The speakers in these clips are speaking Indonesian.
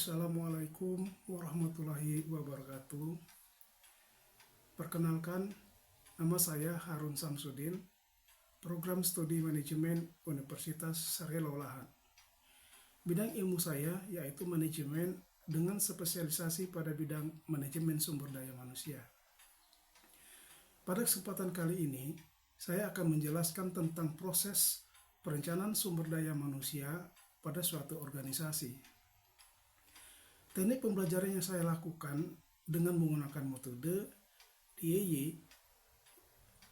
Assalamualaikum warahmatullahi wabarakatuh. Perkenalkan, nama saya Harun Samsudin, Program Studi Manajemen Universitas Sri Lolahan. Bidang ilmu saya yaitu manajemen dengan spesialisasi pada bidang manajemen sumber daya manusia. Pada kesempatan kali ini, saya akan menjelaskan tentang proses perencanaan sumber daya manusia pada suatu organisasi. Teknik pembelajaran yang saya lakukan dengan menggunakan metode DIY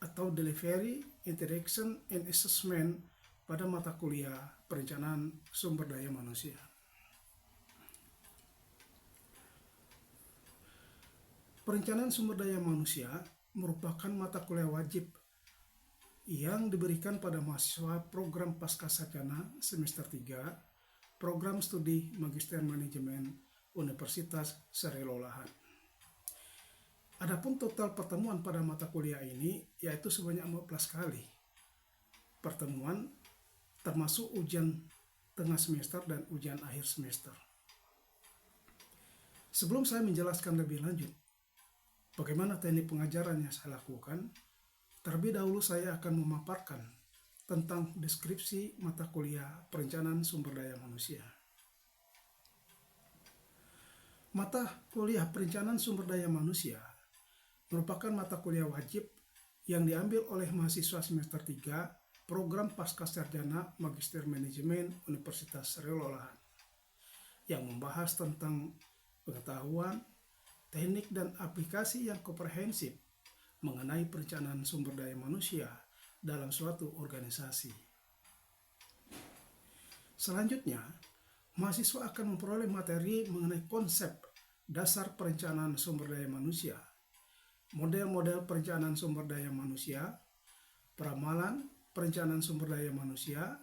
atau Delivery, Interaction, and Assessment pada mata kuliah perencanaan sumber daya manusia. Perencanaan sumber daya manusia merupakan mata kuliah wajib yang diberikan pada mahasiswa program Pascasarjana semester 3, program studi Magister Manajemen Universitas Sri Lolahan. Adapun total pertemuan pada mata kuliah ini yaitu sebanyak 14 kali pertemuan, termasuk ujian tengah semester dan ujian akhir semester. Sebelum saya menjelaskan lebih lanjut bagaimana teknik pengajaran yang saya lakukan, terlebih dahulu saya akan memaparkan tentang deskripsi mata kuliah perencanaan sumber daya manusia. Mata kuliah perencanaan sumber daya manusia merupakan mata kuliah wajib yang diambil oleh mahasiswa semester 3 program Pascasarjana Magister Manajemen Universitas Sri Lolahan yang membahas tentang pengetahuan, teknik dan aplikasi yang komprehensif mengenai perencanaan sumber daya manusia dalam suatu organisasi. Selanjutnya, mahasiswa akan memperoleh materi mengenai konsep dasar perencanaan sumber daya manusia, model-model perencanaan sumber daya manusia, peramalan perencanaan sumber daya manusia,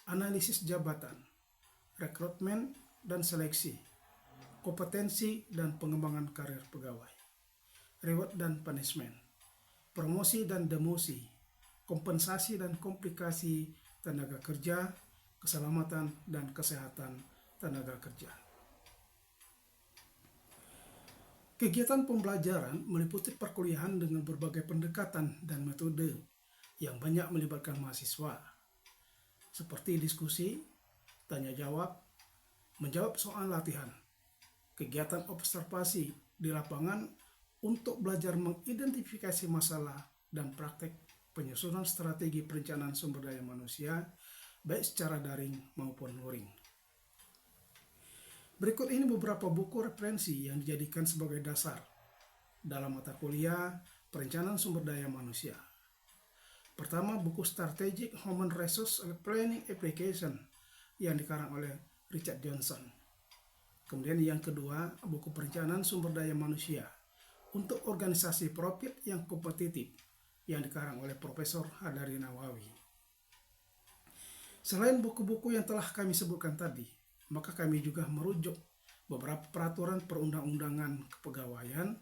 analisis jabatan, rekrutmen dan seleksi, kompetensi dan pengembangan karir pegawai, reward dan punishment, promosi dan demosi, kompensasi dan komplikasi tenaga kerja, keselamatan dan kesehatan tenaga kerja. Kegiatan pembelajaran meliputi perkuliahan dengan berbagai pendekatan dan metode yang banyak melibatkan mahasiswa, seperti diskusi, tanya jawab, menjawab soal latihan, kegiatan observasi di lapangan untuk belajar mengidentifikasi masalah dan praktek penyusunan strategi perencanaan sumber daya manusia baik secara daring maupun luring. Berikut ini beberapa buku referensi yang dijadikan sebagai dasar dalam mata kuliah perencanaan sumber daya manusia. Pertama, buku Strategic Human Resource Planning Application yang dikarang oleh Richard Johnson. Kemudian yang kedua, buku perencanaan sumber daya manusia untuk organisasi profit yang kompetitif yang dikarang oleh Profesor Hadari Nawawi. Selain buku-buku yang telah kami sebutkan tadi, maka kami juga merujuk beberapa peraturan perundang-undangan kepegawaian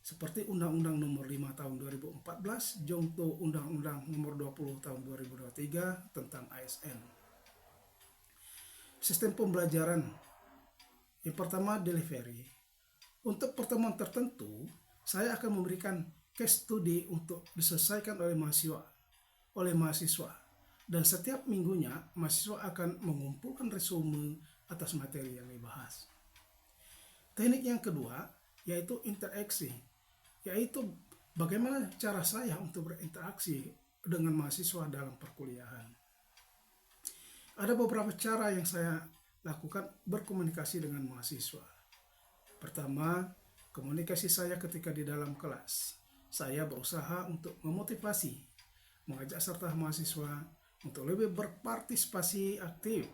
seperti Undang-Undang Nomor 5 Tahun 2014, Jongto Undang-Undang Nomor 20 Tahun 2023 tentang ASN. Sistem pembelajaran. Yang pertama, delivery. Untuk pertemuan tertentu, saya akan memberikan case study untuk diselesaikan oleh mahasiswa. Dan setiap minggunya, mahasiswa akan mengumpulkan resume atas materi yang dibahas. Teknik yang kedua, yaitu interaksi, yaitu bagaimana cara saya untuk berinteraksi dengan mahasiswa dalam perkuliahan. Ada beberapa cara yang saya lakukan berkomunikasi dengan mahasiswa. Pertama, komunikasi saya ketika di dalam kelas. Saya berusaha untuk memotivasi, mengajak serta mahasiswa untuk lebih berpartisipasi aktif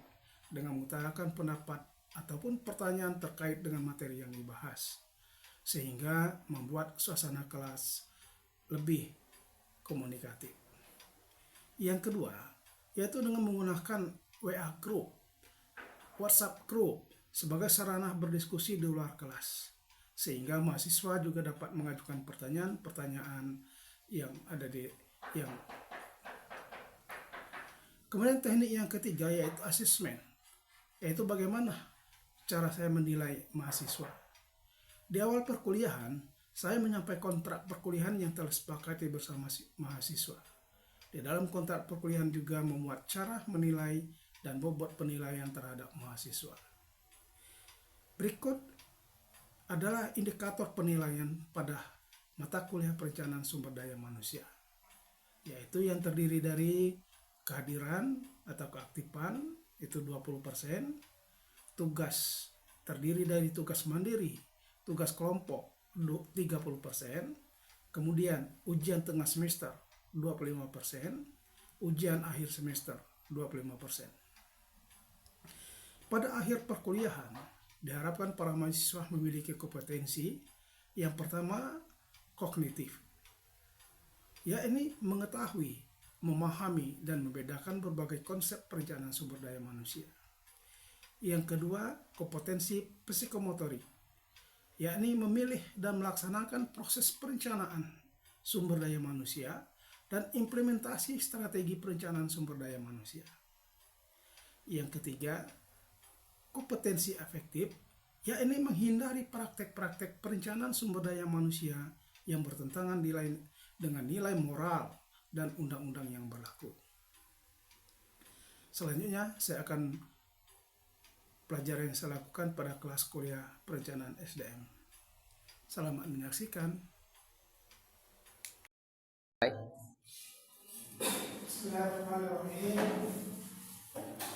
dengan mengutarakan pendapat ataupun pertanyaan terkait dengan materi yang dibahas, sehingga membuat suasana kelas lebih komunikatif. Yang kedua, yaitu dengan menggunakan WA Group, WhatsApp Group sebagai sarana berdiskusi di luar kelas, sehingga mahasiswa juga dapat mengajukan pertanyaan-pertanyaan yang ada yang. Kemudian teknik yang ketiga yaitu asesmen, yaitu bagaimana cara saya menilai mahasiswa. Di awal perkuliahan, saya menyampaikan kontrak perkuliahan yang telah disepakati bersama mahasiswa. Di dalam kontrak perkuliahan juga memuat cara menilai dan bobot penilaian terhadap mahasiswa. Berikut adalah indikator penilaian pada mata kuliah perencanaan sumber daya manusia, yaitu yang terdiri dari kehadiran atau keaktifan itu 20%, tugas terdiri dari tugas mandiri, tugas kelompok 30%, kemudian ujian tengah semester 25%, ujian akhir semester 25%. Pada akhir perkuliahan, diharapkan para mahasiswa memiliki kompetensi yang pertama kognitif, yakni mengetahui, memahami, dan membedakan berbagai konsep perencanaan sumber daya manusia. Yang kedua, kompetensi psikomotorik, yakni memilih dan melaksanakan proses perencanaan sumber daya manusia dan implementasi strategi perencanaan sumber daya manusia. Yang ketiga, kompetensi afektif, yakni menghindari praktek-praktek perencanaan sumber daya manusia yang bertentangan dengan nilai moral dan undang-undang yang berlaku. Selanjutnya, saya akan pelajaran yang saya lakukan pada kelas kuliah perencanaan SDM. Selamat menyaksikan. Bismillahirrahmanirrahim.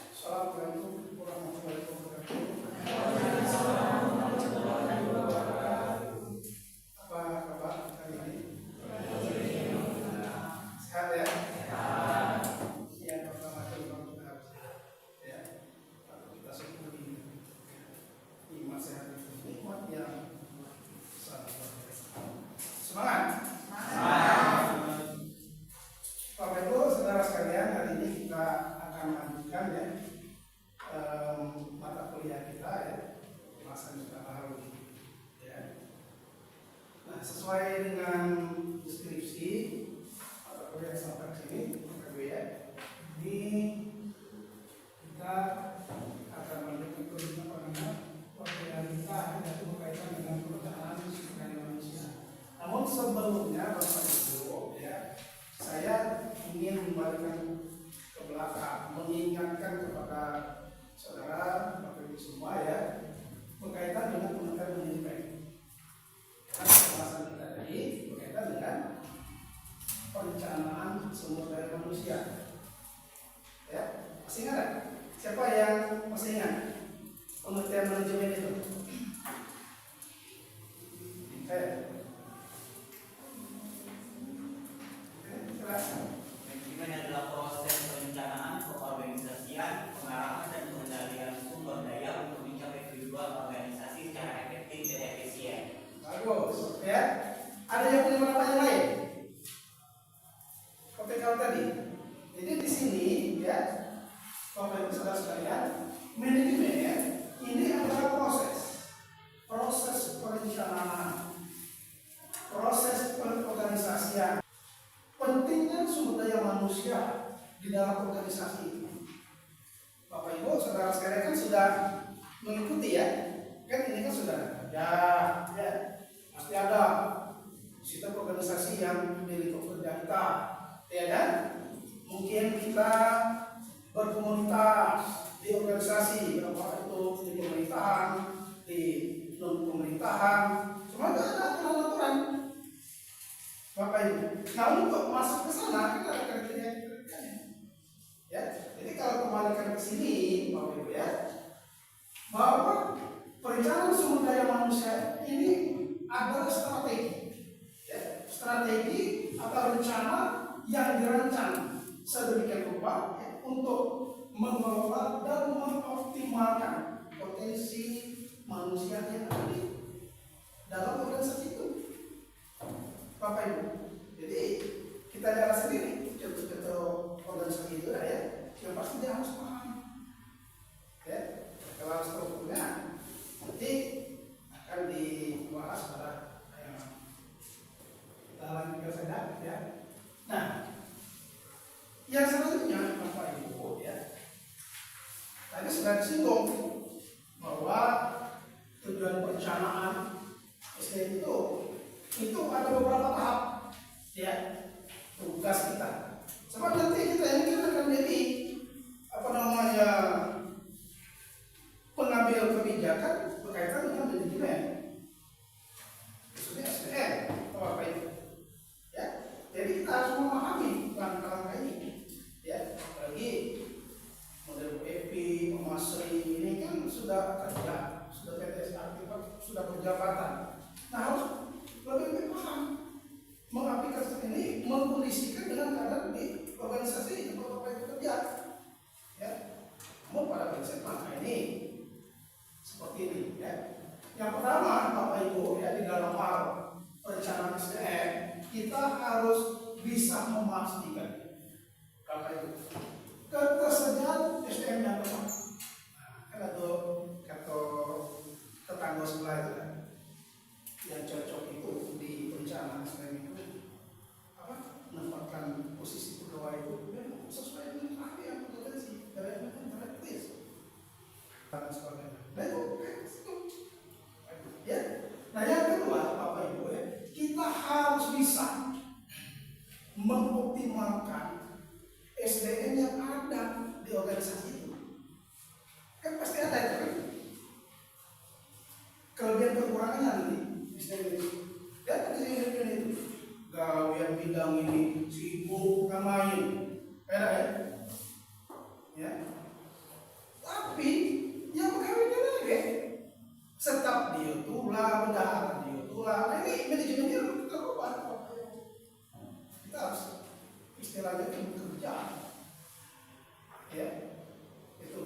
Assalamualaikum warahmatullahi wabarakatuh. Apa kabar hari ini? Sehat ya? Yang pertama kita harus ya, kita syukuri nikmat sehat itu, nikmat yang sangat luar biasa. Semangat! Bapak Ibu, saudara sekalian, hari ini kita akan lanjutkan ya mata kuliah kita ya, masa kita baru ya. Nah, sesuai dengan deskripsi mata kuliah sampai sini, Bapak Ibu ya, ini kita akan melanjutkan kuliah kita yaitu berkaitan dengan perencanaan sumber daya manusia. Namun sebelumnya Bapak Ibu ya, saya ingin kembalikan ke belakang, mengingatkan kepada saudara, Bapak Ibu semua ya, berkaitan dengan pengertian manajemen. Karena pembahasan kita tadi berkaitan dengan perencanaan sumber daya manusia. Ya, masih ingat? Siapa yang masih ingat pengertian manajemen itu? Manajemen adalah proses perencanaan, pengorganisasian, pengarahan, dan pengendalian sumber daya untuk mencapai tujuan organisasi secara efektif dan efisien. Bagus, ya. Ada yang punya pendapat yang lain? Seperti kalau tadi. Jadi di sini, ya, Bapak Ibu saudara sekalian, manajemen ini adalah proses perencanaan, proses pengorganisasian. Pentingnya sumber daya manusia di dalam organisasi itu. Bapak Ibu saudara sekalian kan sudah mengikuti ya, kan ini kan sudah ada, ya, pasti ada sistem organisasi yang di lingkup kerja kita, ya kan? Mungkin kita berkomunitas di organisasi, apa itu di pemerintahan, di non pemerintahan, semua ada aturan-aturan. Bapak Ibu, nah untuk masuk ke sana kita ada kriteria-kriterianya. Ya, jadi kalau kembalikan ke sini, Bapak Ibu ya, bahwa perencanaan sumber daya manusia ini adalah strategi, ya, strategi atau rencana yang dirancang sedemikian rupa ya, untuk mengelola dan mengoptimalkan potensi manusia yang ada di dalam organisasi itu. Bapak Ibu, jadi kita lihat sendiri contoh-contoh organisasi itu ya, yang pasti dia harus paham ya, kalau strukturnya nanti akan dibahas pada yang kita lanjutkan saja ya. Nah, yang selanjutnya Bapak Ibu ya, tadi sudah disinggung bahwa tujuan perencanaan SDM itu ada beberapa tahap, ya, tugas kita. Sebab nanti kita ini kan akan jadi pengambil kebijakan berkaitan dengan manajemen, maksudnya SDM atau apa itu, ya. Jadi kita harus memahami langkah-langkah ini, ya. Lagi model EP, pemasri ini kan sudah kerja, sudah PTS aktif, sudah berjabatan. Nah, harus lebih paham mengaplikasikan ini, mengkondisikan dengan keadaan di organisasi tempat apa itu kerja, ya. Namun pada prinsip langkah ini seperti ini, ya. Yang pertama, Bapak Ibu, ya, di dalam hal perencanaan SDM kita harus bisa memastikan Bapak Ibu ketersediaan SDM yang tepat. Kan ada kata tetangga sebelah itu kan, yang cocok itu di perencanaan SDM itu menempatkan posisi pegawai itu memang sesuai dengan ahli yang kompetensi dari praktis dan sebagainya. Nah itu, ya. Nah yang kedua, Bapak Ibu, ya, kita harus bisa mengoptimalkan SDM yang ada di organisasi itu. Kan pasti ada itu kan, kelebihan kekurangannya nanti SDM itu. Dan SDM itu gawian bidang ini sibuk kan main, ya. Tapi yang pegawainya lagi tetap dia tulah bendahara, dia tulah. Nah ini manajemennya kita ubah. Kita harus istilahnya bekerja, ya. Itu.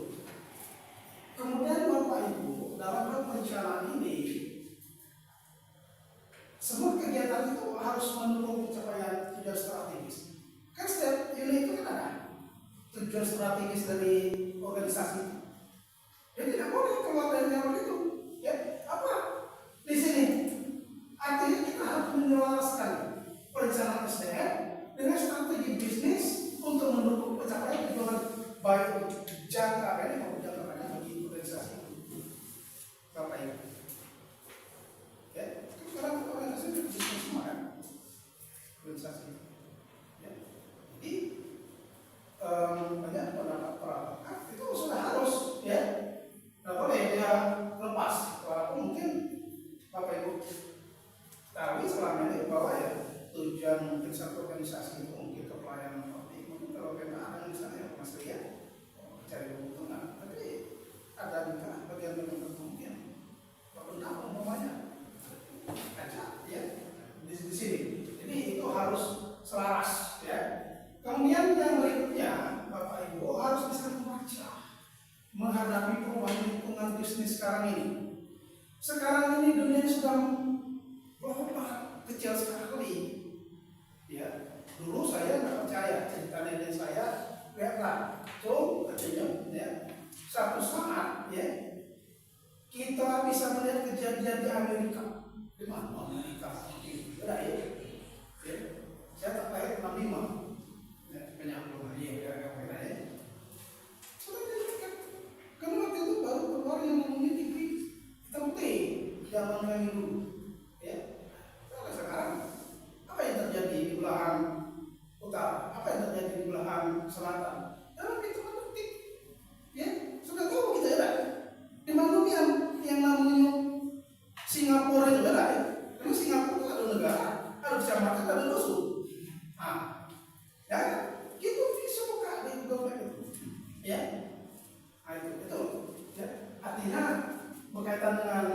Kemudian Bapak Ibu, dalam hal perencanaan ini, semua kegiatan itu harus mendukung pencapaian tujuan strategis. Kan setiap unit itu kan ada tujuan strategis dari organisasi. Jadi tidak boleh keluar dari jalur itu. Ya, apa? Di sini artinya kita harus menyelaraskan perencanaan SDM dengan strategi bisnis untuk mendukung pencapaian tujuan baik untuk jangka pendek maupun jangka panjang bagi organisasi. Bapak Ibu. Ya, sekarang organisasi itu bisnis semua kan, organisasi. Ya. Jadi banyak pendapat itu sudah harus, ya. Nah, boleh dia lepas. Walaupun mungkin Bapak Ibu tahu selama ini bahwa ya tujuan mungkin satu organisasi itu mungkin ke pelayanan publik, mungkin kalau PKA misalnya Mas Ria cari keuntungan, tapi ada juga bagian-bagian tertentu mungkin berpendapat umpamanya aja, ya, di sini. Jadi itu harus selaras, ya. Kemudian yang berikutnya, Bapak Ibu harus bisa membaca menghadapi perubahan lingkungan bisnis sekarang ini. Sekarang ini dunia sudah berubah kecil sekali, ya. Dulu saya nggak percaya cerita nenek saya, lihatlah, katanya, ya. Satu saat, ya, kita bisa melihat kejadian di Amerika. Di mana Amerika? Ya. Saya tak lahir 65. Ya, penyambung ya. Karena waktu itu baru keluar yang namanya TV hitam putih zaman kami dulu, ya. Kalau sekarang apa yang terjadi di belahan utara, apa yang terjadi di belahan selatan, dalam hitungan detik, ya, sudah tahu kita, ya. Di mana yang namanya Singapura itu beda, ya. Karena Singapura itu ada negara, ada kecamatan, ada dusun. Nah, ya, itu bisa buka di Google Map itu, ya. Nah, itu, ya. Artinya berkaitan dengan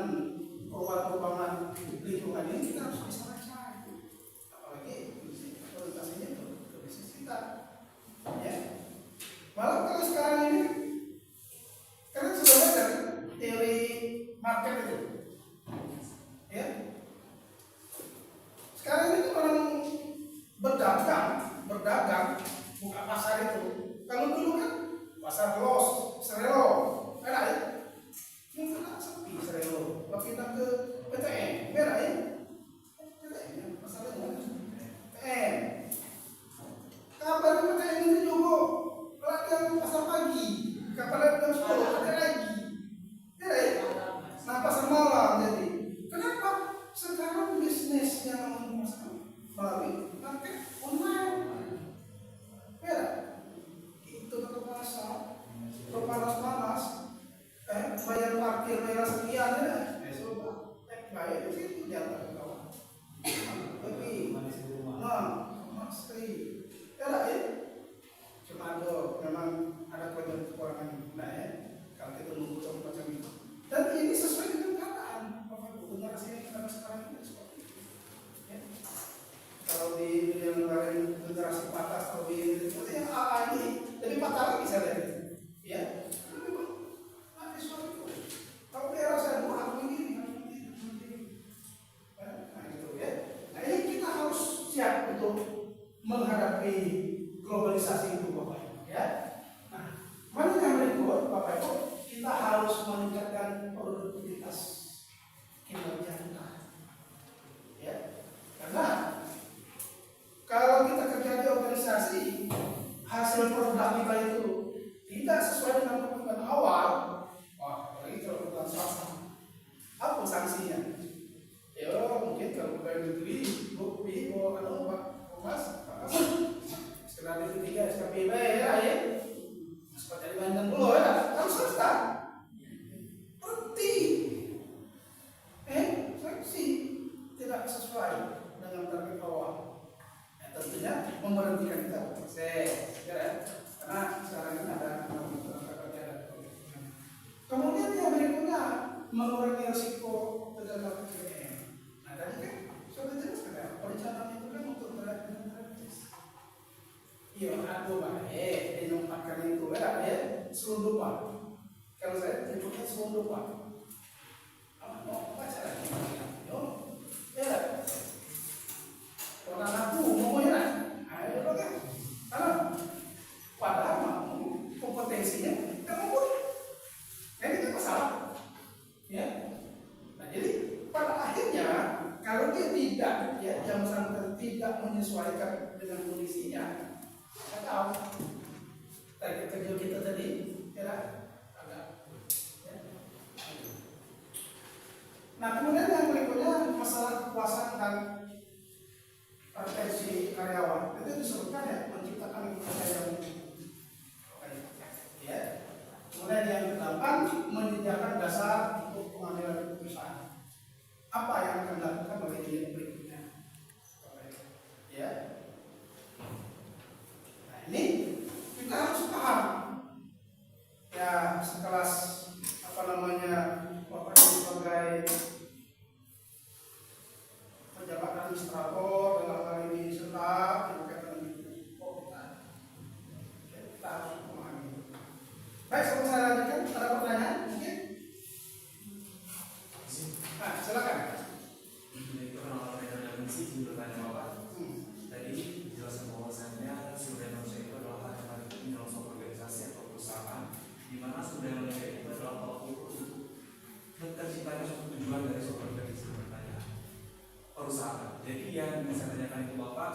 perubahan lingkungan ini kita harus bisa baca, apalagi orientasinya itu ke bisnis kita, ya. Malah kalau sekarang ini karena sudah belajar teori market itu, ya. Sekarang ini orang berdagang buka pasar itu. Kalau dulu kan pasar los, serelo, merah, ya. Ini kan sepi serelo. Kalau kita ke PTN, merah, ya. PTN, masalahnya PTN. Kabar PTN itu juga pelatihan pasar pagi, kabar jam 10 ada lagi, ya. parkir merah sekian ya. Coba baik itu jangan ke bawah. Tapi pasti ya lah ya. Cuma ada memang ada kekurangan ya. Kalau kita nunggu macam itu. Dan ini sesuai dengan keadaan Bapak Ibu generasi yang kita sekarang ini seperti itu. Ya. Kalau di yang kemarin generasi patah atau di itu yang AA ini lebih patah lagi saya lihat itu. Ya. Ada suatu itu. Kalau daerah saya dulu aku ini. Nah gitu ya. Nah ini kita harus siap untuk menghadapi globalisasi itu Bapak Ibu ya. Nah, mana yang berikut Bapak Ibu, kita harus meningkatkan produktivitas kinerja kita. Ya. Karena kalau kita kerja di organisasi, hasil produk kita itu tidak sesuai dengan komitmen awal, wah, apalagi kalau perusahaan swasta, apa sanksinya? Ya mungkin kalau pegawai negeri, bukti, setelah itu 3 SKPB ya, seperti di Banten dulu ya, harus swasta, berhenti, sanksi tidak sesuai dengan target awal. Tentunya memberhentikan kita proses, ya, karena sekarang ini ada kemudian yang berikutnya mengurangi risiko terjadinya PPN. Nah tadi kan sudah jelaskan ya, perencanaan itu kan untuk terhadap iya aku baik dinempatkan itu ya selundupan. Kalau saya menyebutnya selundupan. Mau baca lagi? Ya. Orang aku mau ya, ayo kan? Karena padahal kompetensinya kan mumpuni. Itu masalah, ya. Nah jadi pada akhirnya kalau dia tidak, ya yang bersangkutan tidak menyesuaikan dengan kondisinya, kita tahu target kerja kita tadi, ya agak. Ya. Nah kemudian yang berikutnya masalah kepuasan dan retensi karyawan itu disebutkan ya menciptakan kepercayaan. Ya. Kemudian yang ke-8 menyediakan dasar untuk pengambilan keputusan. Apa yang akan dilakukan oleh unit berikutnya? Ya. Nah ini kita harus paham. Ya sekelas Bapak Ibu sebagai pejabat administrator dalam hal ini serta berkaitan dengan kita harus memahami. Baik, sebelum saya lanjutkan, ada pertanyaan mungkin? Nah, silakan. Itu kalau ada misi bertanya Bapak. Tadi jelaskan bahwasannya sumber daya manusia itu adalah hal yang paling penting dalam suatu organisasi atau perusahaan, di mana sumber daya manusia itu adalah tolak ukur untuk terciptanya suatu tujuan dari suatu organisasi bertanya perusahaan. Jadi yang bisa tanyakan itu Bapak,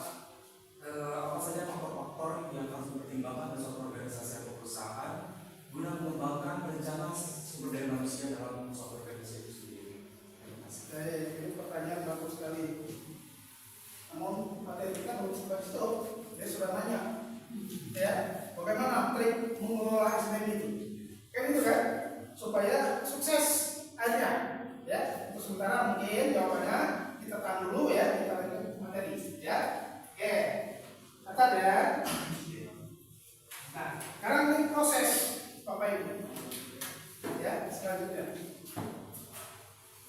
apa saja faktor-faktor yang harus dipertimbangkan dalam suatu organisasi atau perusahaan guna mengembangkan rencana sumber daya manusia dalam suatu organisasi itu sendiri. Terima kasih. Ini pertanyaan bagus sekali. Namun materi kita belum sempat stop. Dia sudah nanya, ya, bagaimana trik mengelola SDM itu? Kan itu kan, supaya sukses aja. Ya, untuk sementara mungkin jawabannya kita tahan dulu ya, kita lanjut materi. Ya, oke. Catat ya. Nah, sekarang ini proses. Bapak Ibu, ya selanjutnya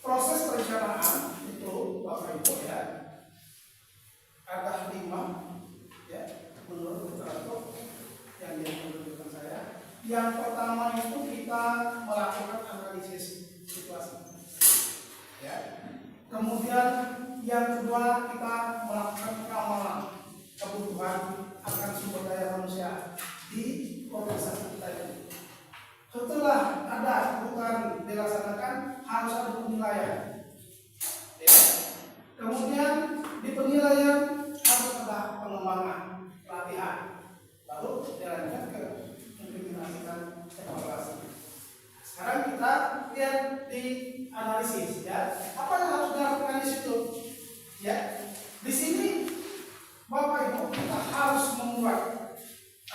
proses perencanaan itu Bapak Ibu ya ada 5 ya menurut literatur yang menunjukkan saya. Yang pertama itu kita melakukan analisis situasi, ya. Kemudian yang kedua kita melakukan pengamalan kebutuhan akan sumber daya manusia di organisasi kita ini. Setelah ada kebutuhan dilaksanakan harus ada penilaian. Ya. Kemudian di penilaian harus ada pengembangan, pelatihan, lalu dilanjutkan ke implementasikan evaluasi. Sekarang kita lihat di analisis, ya. Apa yang harus dilakukan di situ? Ya, di sini Bapak Ibu kita harus membuat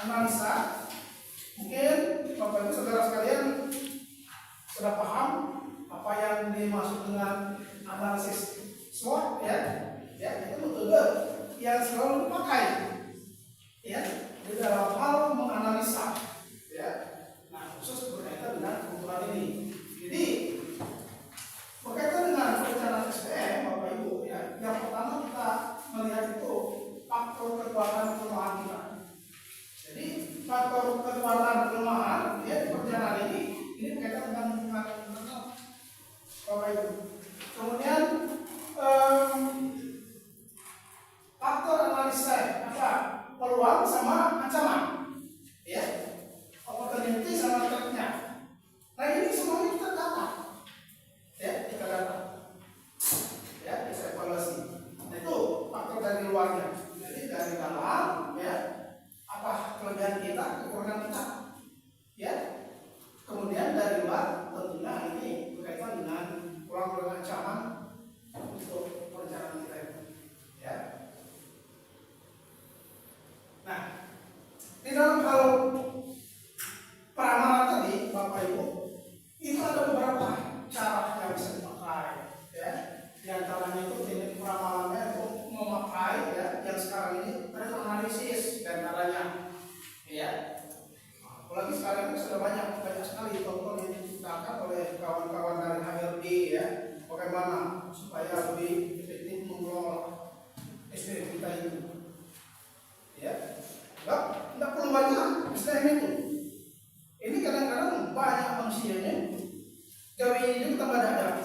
analisa. Mungkin Bapak Ibu saudara sekalian Sudah paham apa yang dimaksud dengan analisis SWOT ya? Ya, itu metode yang selalu dipakai ya di dalam hal menganalisa ya. Nah, khusus berkaitan dengan kebutuhan ini. Jadi berkaitan dengan perencanaan SDM, Bapak Ibu ya, yang pertama kita melihat itu faktor kekuatan kelemahan kita. Jadi faktor kekuatan kelemahan ya di perencanaan ini berkaitan dengan internal Bapak Ibu. Kemudian faktor analisa apa? Peluang sama ancaman ya, opportunity sama threat-nya. Nah ini semuanya kita data ya, kita data ya, bisa evaluasi. Nah, itu faktor dari luarnya. Jadi dari dalam ya, apa kelebihan kita, kekurangan kita ya. Kemudian dari luar tentunya ini berkaitan dengan peluang ancaman untuk perencanaan kita ya. Nah, di dalam hal peramalan tadi, Bapak Ibu, itu ada beberapa cara yang bisa dipakai, ya. Di antaranya itu teknik peramalannya untuk memakai, ya, yang sekarang ini trend analisis di antaranya, ya. Apalagi sekarang ini sudah banyak sekali contoh yang diciptakan oleh kawan-kawan dari HRD, ya. Bagaimana supaya lebih efektif mengelola SDM kita itu. Ya, enggak perlu banyak SDM itu. Ini kadang-kadang banyak manusianya, gawe itu tambah ada.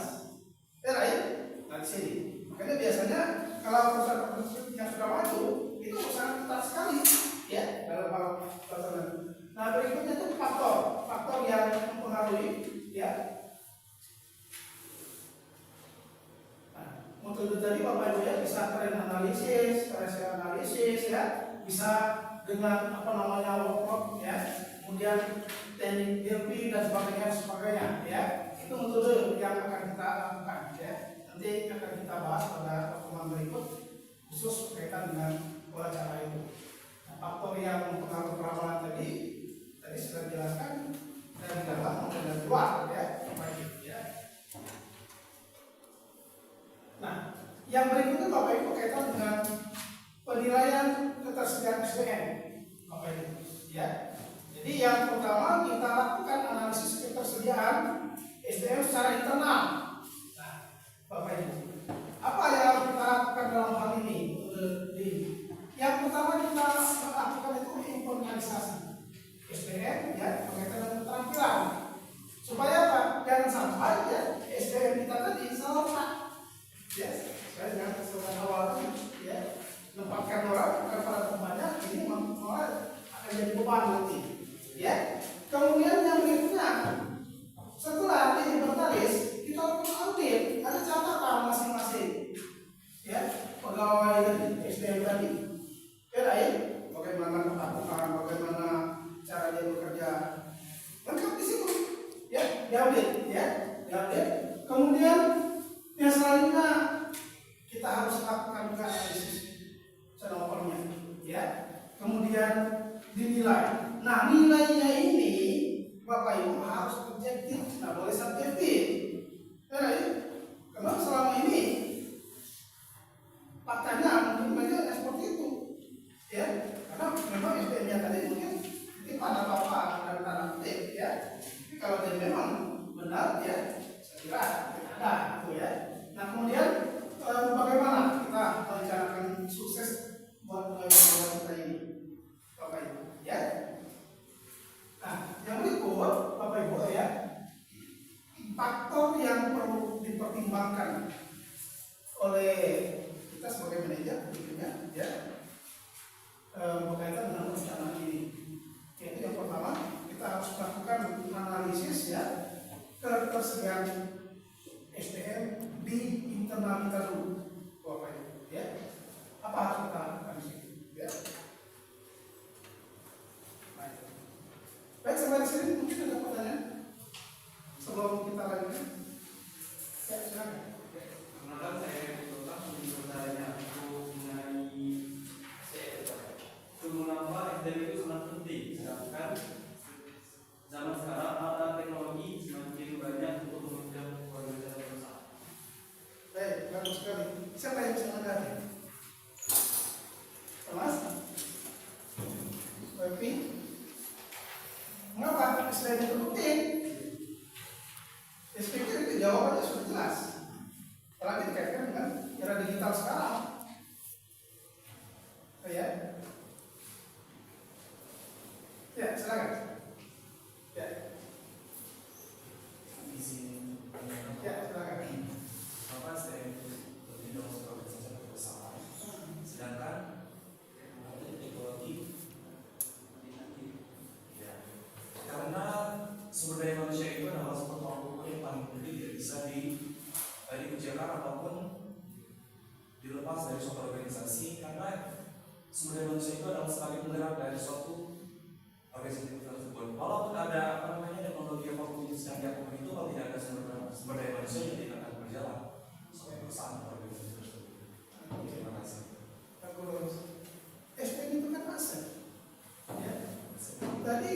Ya, right? Nah, di sini. Makanya biasanya kalau perusahaan yang sudah maju itu sangat ketat sekali, ya, dalam hal pelaksanaan. Nah, berikutnya itu faktor yang mempengaruhi, ya. Metode tadi Bapak Ibu ya, bisa trend analisis, resiko analisis ya, bisa dengan apa namanya workshop ya, kemudian teknik DLP dan sebagainya ya. Itu metode yang akan kita lakukan ya. Nanti akan kita bahas pada pertemuan berikut khusus berkaitan dengan pola cara itu. Nah, faktor yang mempengaruhi peramalan tadi sudah dijelaskan dari dalam maupun dari luar ya, Bapak Ibu ya. Nah, yang berikutnya Bapak Ibu berkaitan dengan penilaian ketersediaan SDM, Bapak Ibu, ya. Jadi yang pertama kita lakukan analisis ketersediaan SDM secara internal. Nah, Bapak Ibu, apa yang harus kita lakukan dalam hal ini? Yang pertama kita lakukan itu inventarisasi SDM, ya, berkaitan dengan keterampilan. Supaya apa? Jangan sampai ya SDM kita tadi salah. Ya, saya dengan keseluruhan awal ya, menempatkan orang pada tempatnya ini malah akan jadi beban nanti. Ya, kemudian yang berikutnya setelah diinventaris kita lakukan audit, ada catatan masing-masing. Ya, pegawai tadi, SDM tadi, ya, bagaimana ketakutan, bagaimana cara dia bekerja, lengkap di situ. Ya, diaudit, ya, diaudit. Kemudian yang selanjutnya kita harus lakukan juga analisis turnovernya, ya. Kemudian dinilai. Nah, nilainya ini Bapak Ibu harus objektif, nggak boleh subjektif. Ya, karena selama ini faktanya mungkin banyak seperti itu, ya. Karena memang SDM-nya tadi mungkin pada Bapak dan tanda kutip, ya. Tapi kalau dia memang benar, ya, saya kira ada, itu ya. Nah, kemudian bagaimana kita merencanakan sukses buat pegawai kita ini, Bapak Ibu, ya? Nah, yang berikut, Bapak Ibu ya, faktor yang perlu dipertimbangkan oleh kita sebagai manajer, tentunya, ya, berkaitan dengan rencana ini. Yaitu yang pertama, kita harus melakukan analisis ya ketersediaan SDM di internal kita dulu, Bapak Ibu, ya. Apa harus kita lakukan di sini, ya? Baik, sampai di sini mungkin ada pertanyaan sebelum kita lanjutkan. Ya, silakan. Kemudian saya bertanya mengenai mengapa SDM itu sangat penting, sedangkan zaman sekarang ada teknologi semakin banyak Siapa yang bisa menghadapi? Thomas? Tapi mengapa istilah itu penting? Saya pikir itu jawabannya sudah jelas. Apalagi dikaitkan dengan era digital sekarang. Ya, ya silakan. Ya, izin ya silakan. Bapak saya berpindah dalam organisasi atau perusahaan, sedangkan teknologi ya, karena sumber daya manusia itu adalah sumber pokok yang paling penting, tidak bisa dikucilkan ataupun dilepas dari suatu organisasi, karena sumber daya manusia itu adalah sebagai penggerak dari suatu organisasi tersebut. Walaupun ada teknologi apapun yang sedang diapapun itu, kalau tidak ada sumber daya manusia yang tidak akan berjalan sebagai perusahaan atau organisasi tersebut. Terima kasih. SPN itu kan aset. Ya. Tadi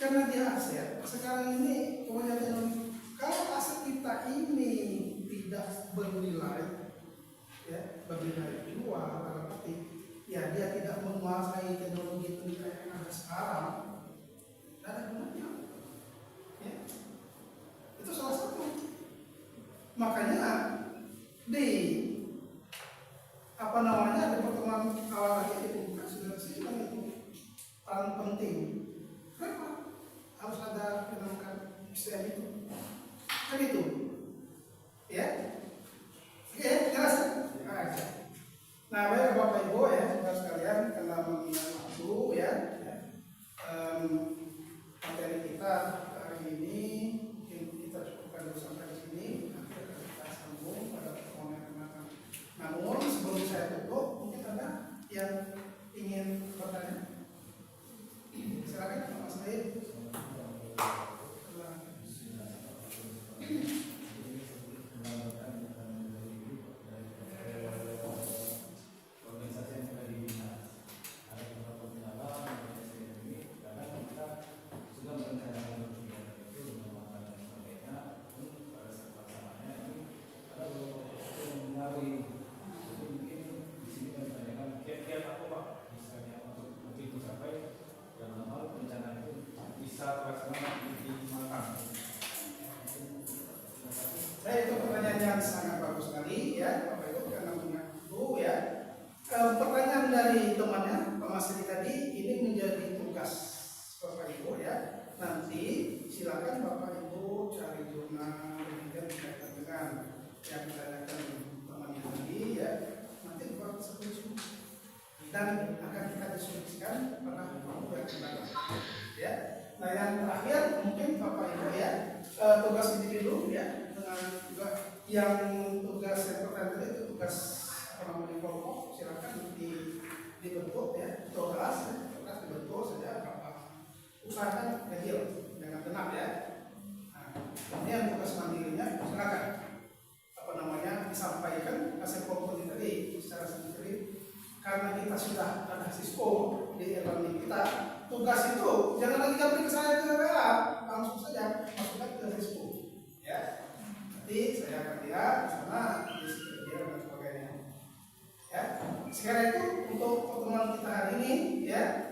karena dia aset, sekarang ini kebanyakan kalau aset kita ini tidak bernilai, ya, bernilai jual dalam arti, ya dia tidak menguasai teknologi yang ada sekarang, tidak ada gunanya. Ya. Itu salah satu. Makanya di di pertemuan awal tadi dibuka sudah disebutkan itu paling penting. Kenapa harus ada dinamakan STM itu? Kan itu, ya. Oke, jelas. Nah, baik Bapak Ibu ya, saudara sekalian, karena mengingat waktu ya, materi kita hari ini mungkin kita cukupkan dulu sampai di sini. Nanti akan kita sambung pada pertemuan yang akan datang. Namun sebelum saya tutup, mungkin ada yang ingin bertanya. Silakan Mas Said. Itu pertanyaan yang sangat bagus sekali ya Bapak Ibu, karena mengaku ya. Pertanyaan dari temannya Pak Mas Edi tadi ini menjadi tugas Bapak Ibu ya. Nanti silakan Bapak Ibu cari jurnal kemudian berkaitan dengan yang ditanyakan temannya tadi ya. Nanti buat satu diskusi dan akan kita diskusikan pada waktu yang akan datang ya. Nah yang terakhir mungkin Bapak Ibu ya, tugas individu ya, dengan juga yang tugas yang pertama itu tugas kelompok, silakan dibentuk ya, tugas dibentuk saja, usahakan kecil, jangan genap ya. Nah, kemudian tugas mandirinya silakan disampaikan hasil komponen tadi secara sendiri, karena kita sudah ada sispo di e-learning kita. Tugas itu jangan lagi gambar ke saya ke WA, langsung saja masukkan ke Facebook ya. Nanti saya akan lihat di sana di dia dan sebagainya ya. Sekarang itu untuk pertemuan kita hari ini ya.